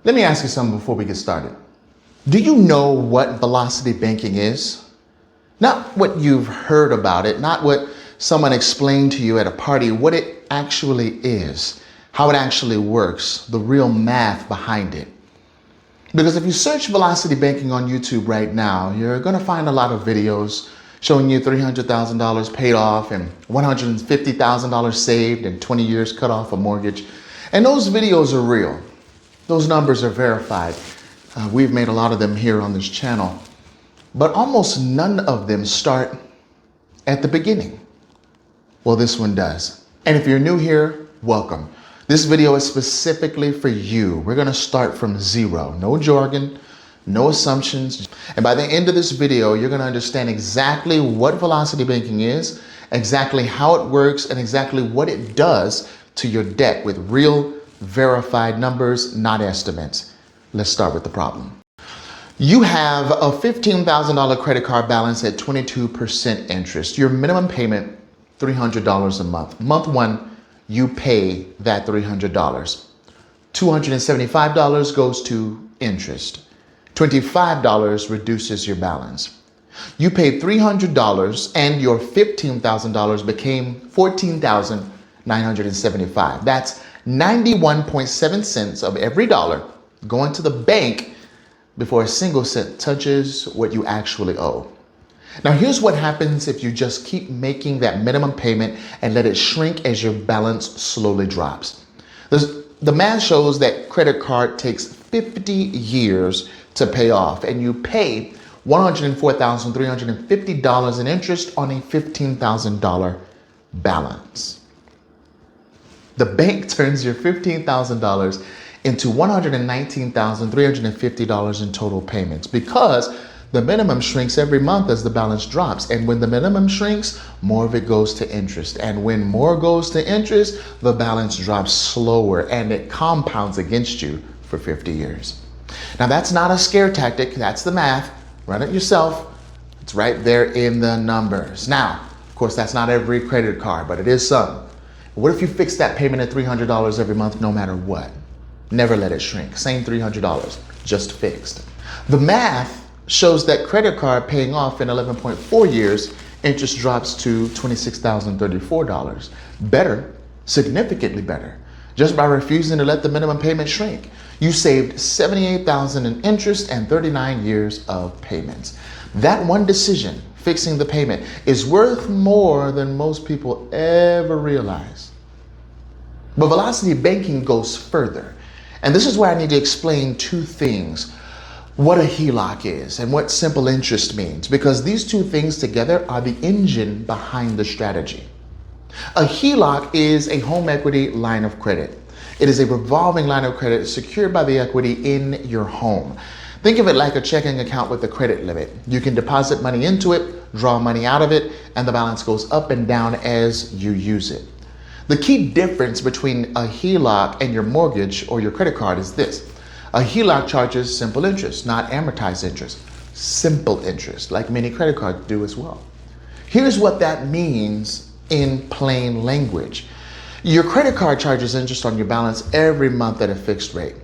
Let me ask you something before we get started. Do you know what velocity banking is? Not what you've heard about it, not what someone explained to you at a party, what it actually is, how it actually works, the real math behind it. Because if you search velocity banking on YouTube right now, you're going to find a lot of videos showing you $300,000 paid off and $150,000 saved and 20 years cut off a mortgage. And those videos are real. Those numbers are verified. We've made a lot of them here on this channel, but almost none of them start at the beginning. Well, this one does. And if you're new here, welcome. This video is specifically for you. We're going to start from zero. No jargon, no assumptions. And by the end of this video, you're going to understand exactly what velocity banking is, exactly how it works, and exactly what it does to your debt with real verified numbers, not estimates. Let's start with the problem. You have a $15,000 credit card balance at 22% interest. Your minimum payment, $300 a month. Month one, you pay that $300. $275 goes to interest. $25 reduces your balance. You paid $300 and your $15,000 became $14,975. That's 91.7 cents of every dollar going to the bank before a single cent touches what you actually owe. Now, here's what happens if you just keep making that minimum payment and let it shrink as your balance slowly drops. The math shows that credit card takes 50 years to pay off, and you pay $104,350 in interest on a $15,000 balance. The bank turns your $15,000 into $119,350 in total payments because the minimum shrinks every month as the balance drops. And when the minimum shrinks, more of it goes to interest. And when more goes to interest, the balance drops slower and it compounds against you for 50 years. Now, that's not a scare tactic. That's the math. Run it yourself. It's right there in the numbers. Now, of course, that's not every credit card, but it is some. What if you fix that payment at $300 every month no matter what? Never let it shrink. Same $300, just fixed. The math shows that credit card paying off in 11.4 years, interest drops to $26,034. Better, significantly better, just by refusing to let the minimum payment shrink. You saved $78,000 in interest and 39 years of payments. That one decision, fixing the payment, is worth more than most people ever realize. But velocity banking goes further. And this is where I need to explain two things. What a HELOC is and what simple interest means, because these two things together are the engine behind the strategy. A HELOC is a home equity line of credit. It is a revolving line of credit secured by the equity in your home. Think of it like a checking account with a credit limit. You can deposit money into it, draw money out of it, and the balance goes up and down as you use it. The key difference between a HELOC and your mortgage or your credit card is this. A HELOC charges simple interest, not amortized interest. Simple interest, like many credit cards do as well. Here's what that means in plain language. Your credit card charges interest on your balance every month at a fixed rate.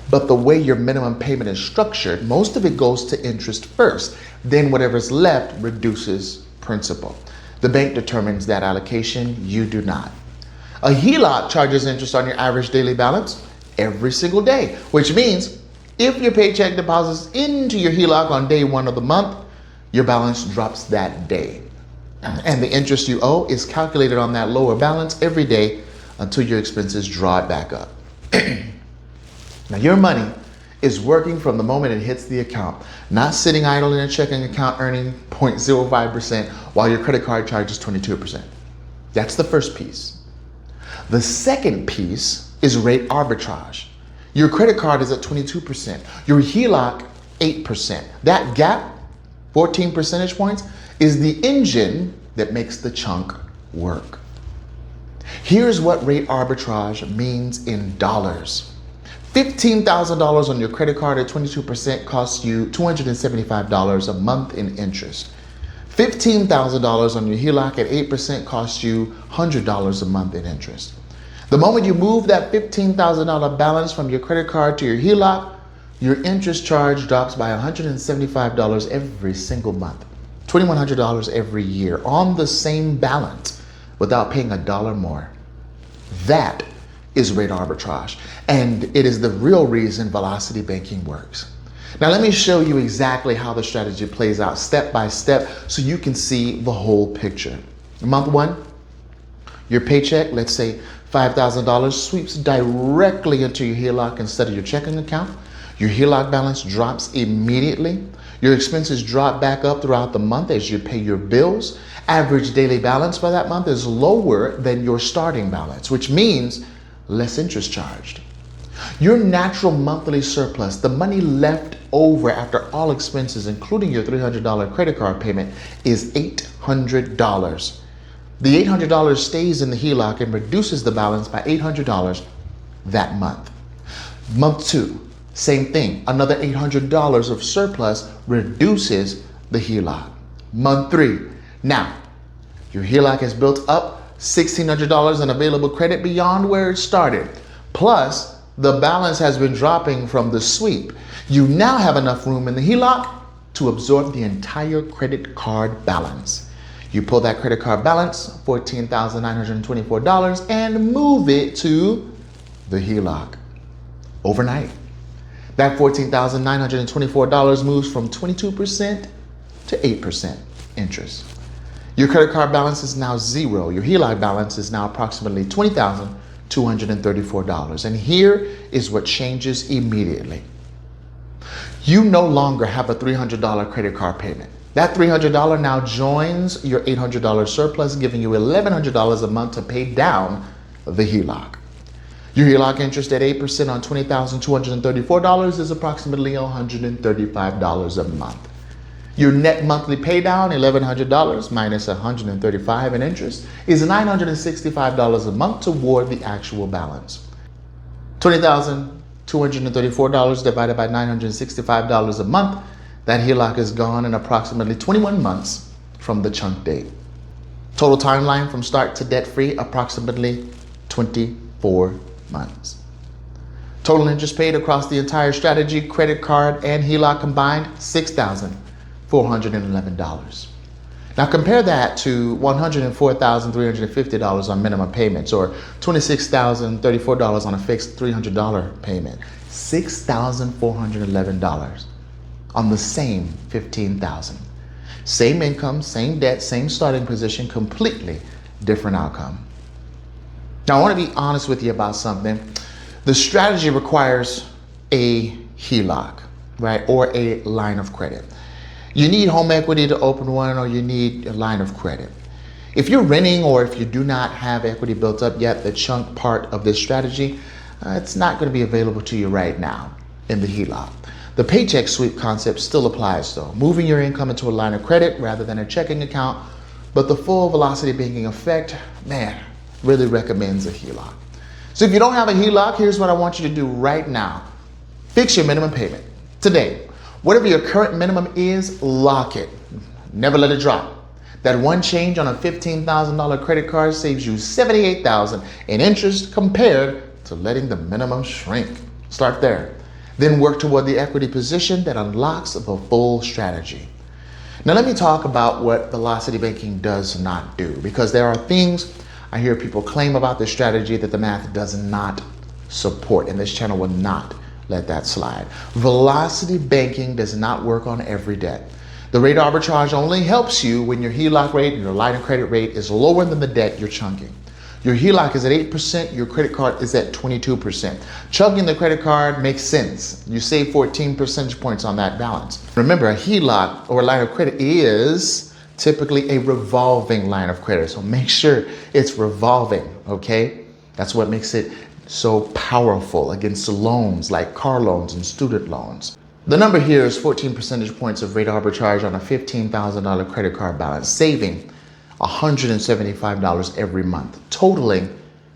But the way your minimum payment is structured, most of it goes to interest first. Then whatever's left reduces principal. The bank determines that allocation, you do not. A HELOC charges interest on your average daily balance every single day, which means if your paycheck deposits into your HELOC on day one of the month, your balance drops that day. And the interest you owe is calculated on that lower balance every day until your expenses draw it back up. Now, your money is working from the moment it hits the account, not sitting idle in a checking account earning 0.05% while your credit card charges 22%. That's the first piece. The second piece is rate arbitrage. Your credit card is at 22%, your HELOC 8%. That gap, 14 percentage points, is the engine that makes the chunk work. Here's what rate arbitrage means in dollars. $15,000 on your credit card at 22% costs you $275 a month in interest. $15,000 on your HELOC at 8% costs you $100 a month in interest. The moment you move that $15,000 balance from your credit card to your HELOC, your interest charge drops by $175 every single month, $2,100 every year on the same balance without paying $1 more. That is rate arbitrage, and it is the real reason velocity banking works. Now let me show you exactly how the strategy plays out step by step so you can see the whole picture. Month one, your paycheck, let's say $5,000, sweeps directly into your HELOC instead of your checking account. Your HELOC balance drops immediately. Your expenses drop back up throughout the month as you pay your bills. Average daily balance for that month is lower than your starting balance, which means less interest charged. Your natural monthly surplus, the money left over after all expenses, including your $300 credit card payment, is $800. The $800 stays in the HELOC and reduces the balance by $800 that month. Month two, same thing. Another $800 of surplus reduces the HELOC. Month three, now your HELOC has built up $1,600 in available credit beyond where it started. Plus, the balance has been dropping from the sweep. You now have enough room in the HELOC to absorb the entire credit card balance. You pull that credit card balance, $14,924, and move it to the HELOC overnight. That $14,924 moves from 22% to 8% interest. Your credit card balance is now zero. Your HELOC balance is now approximately $20,234. And here is what changes immediately. You no longer have a $300 credit card payment. That $300 now joins your $800 surplus, giving you $1,100 a month to pay down the HELOC. Your HELOC interest at 8% on $20,234 is approximately $135 a month. Your net monthly pay down, $1,100 minus $135 in interest, is $965 a month toward the actual balance. $20,234 divided by $965 a month, that HELOC is gone in approximately 21 months from the chunk date. Total timeline from start to debt-free, approximately 24 months. Total interest paid across the entire strategy, credit card and HELOC combined, $6,411. Now compare that to $104,350 on minimum payments or $26,034 on a fixed $300 payment. $6,411 on the same $15,000. Same income, same debt, same starting position, completely different outcome. Now I want to be honest with you about something. The strategy requires a HELOC, right, or a line of credit. You need home equity to open one, or you need a line of credit. If you're renting or if you do not have equity built up yet, the chunk part of this strategy, it's not going to be available to you right now in the HELOC. The paycheck sweep concept still applies though, moving your income into a line of credit rather than a checking account, but the full velocity banking effect, man, really recommends a HELOC. So if you don't have a HELOC, here's what I want you to do right now. Fix your minimum payment today. Whatever your current minimum is, lock it. Never let it drop. That one change on a $15,000 credit card saves you $78,000 in interest compared to letting the minimum shrink. Start there. Then work toward the equity position that unlocks the full strategy. Now let me talk about what velocity banking does not do, because there are things I hear people claim about this strategy that the math does not support, and this channel will not let that slide. Velocity banking does not work on every debt. The rate arbitrage only helps you when your HELOC rate and your line of credit rate is lower than the debt you're chunking. Your HELOC is at 8%, your credit card is at 22%. Chunking the credit card makes sense. You save 14 percentage points on that balance. Remember, a HELOC or a line of credit is typically a revolving line of credit. So make sure it's revolving, okay? That's what makes it so powerful against loans like car loans and student loans. The number here is 14 percentage points of rate arbitrage on a $15,000 credit card balance, saving $175 every month, totaling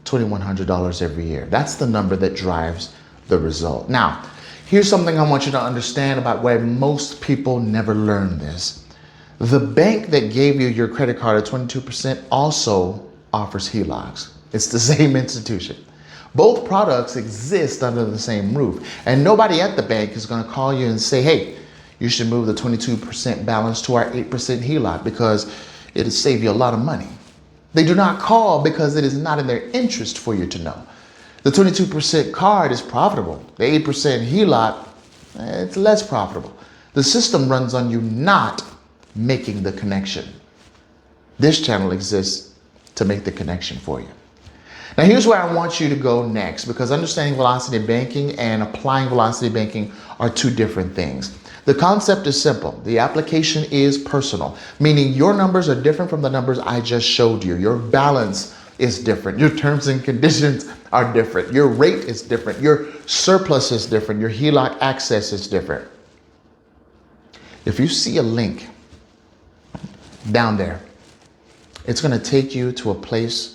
$2,100 every year. That's the number that drives the result. Now, here's something I want you to understand about why most people never learn this. The bank that gave you your credit card at 22% also offers HELOCs. It's the same institution. Both products exist under the same roof. And nobody at the bank is going to call you and say, hey, you should move the 22% balance to our 8% HELOC because it'll save you a lot of money. They do not call because it is not in their interest for you to know. The 22% card is profitable. The 8% HELOC, it's less profitable. The system runs on you not making the connection. This channel exists to make the connection for you. Now here's where I want you to go next, because understanding velocity banking and applying velocity banking are two different things. The concept is simple. The application is personal, meaning your numbers are different from the numbers I just showed you. Your balance is different. Your terms and conditions are different. Your rate is different. Your surplus is different. Your HELOC access is different. If you see a link down there, it's going to take you to a place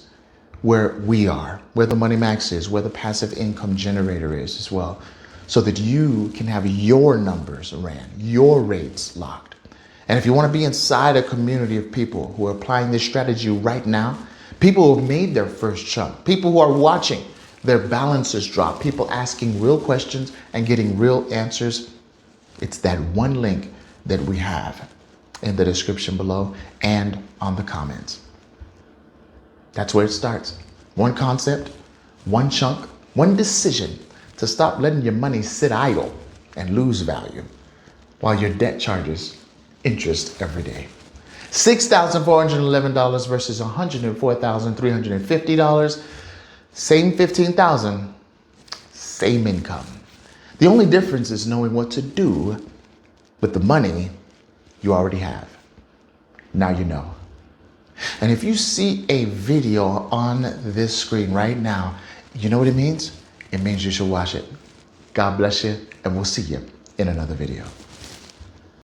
where we are, where the Money Max is, where the passive income generator is as well, so that you can have your numbers ran, your rates locked. And if you want to be inside a community of people who are applying this strategy right now, people who have made their first chunk, people who are watching their balances drop, people asking real questions and getting real answers, it's that one link that we have in the description below and on the comments. That's where it starts. One concept, one chunk, one decision to stop letting your money sit idle and lose value while your debt charges interest every day. $6,411 versus $104,350. Same $15,000, same income. The only difference is knowing what to do with the money you already have. Now you know. And if you see a video on this screen right now, you know what it means? It means you should watch it. God bless you, and we'll see you in another video.